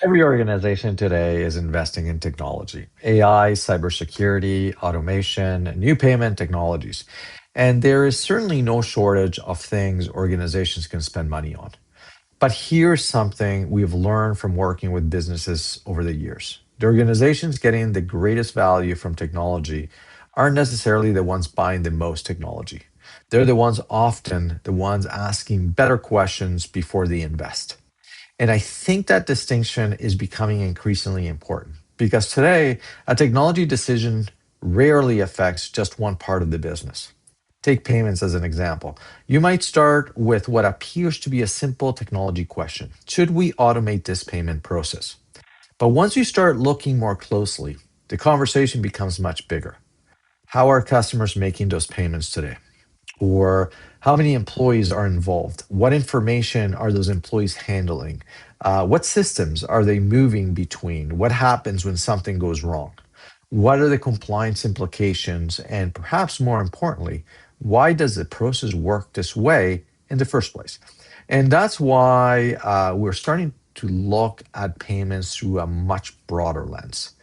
Every organization today is investing in technology, AI, cybersecurity, automation, new payment technologies. And there is certainly no shortage of things organizations can spend money on. But here's something we've learned from working with businesses over the years. The organizations getting the greatest value from technology aren't necessarily the ones buying the most technology. They're the ones often the ones asking better questions before they invest. And I think that distinction is becoming increasingly important because today, a technology decision rarely affects just one part of the business. Take payments as an example. You might start with what appears to be a simple technology question. Should we automate this payment process? But once you start looking more closely, the conversation becomes much bigger. How are customers making those payments today? Or how many employees are involved? What information are those employees handling? What systems are they moving between? What happens when something goes wrong? What are the compliance implications? And perhaps more importantly, why does the process work this way in the first place? And that's why we're starting to look at payments through a much broader lens.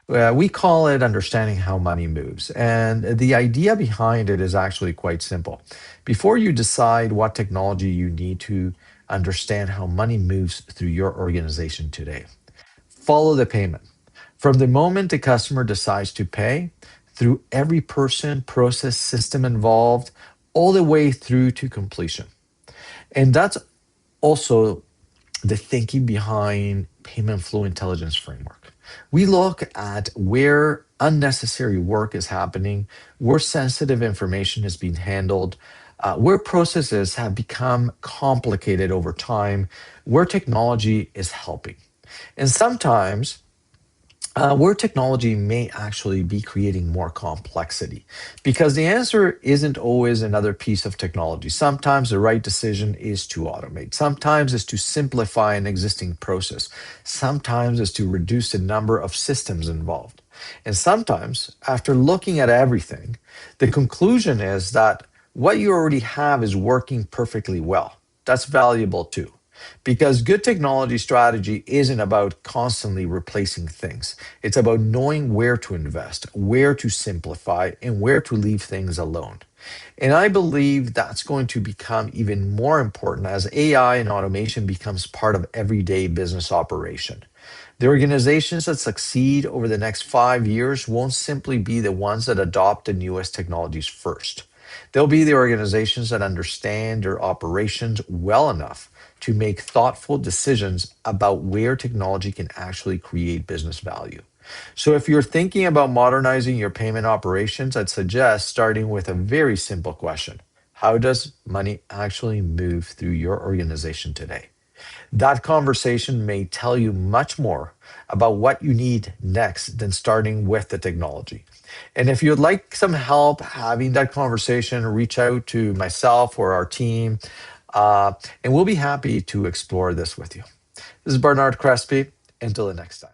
We call it understanding how money moves. And the idea behind it is actually quite simple. Before you decide what technology you need to understand how money moves through your organization today, follow the payment. From the moment the customer decides to pay, through every person, process, system involved, all the way through to completion. And that's also the thinking behind payment flow intelligence framework. We look at where unnecessary work is happening, where sensitive information is being handled, where processes have become complicated over time, where technology is helping. And sometimes where technology may actually be creating more complexity. Because the answer isn't always another piece of technology. Sometimes the right decision is to automate. Sometimes it's to simplify an existing process. Sometimes it's to reduce the number of systems involved. And sometimes, after looking at everything, the conclusion is that what you already have is working perfectly well. That's valuable too. Because good technology strategy isn't about constantly replacing things. It's about knowing where to invest, where to simplify, and where to leave things alone. And I believe that's going to become even more important as AI and automation becomes part of everyday business operation. The organizations that succeed over the next 5 years won't simply be the ones that adopt the newest technologies first. They'll be the organizations that understand their operations well enough to make thoughtful decisions about where technology can actually create business value. So, if you're thinking about modernizing your payment operations, I'd suggest starting with a very simple question. How does money actually move through your organization today? That conversation may tell you much more about what you need next than starting with the technology. And if you'd like some help having that conversation, reach out to myself or our team, and we'll be happy to explore this with you. This is Bernard Crespi. Until the next time.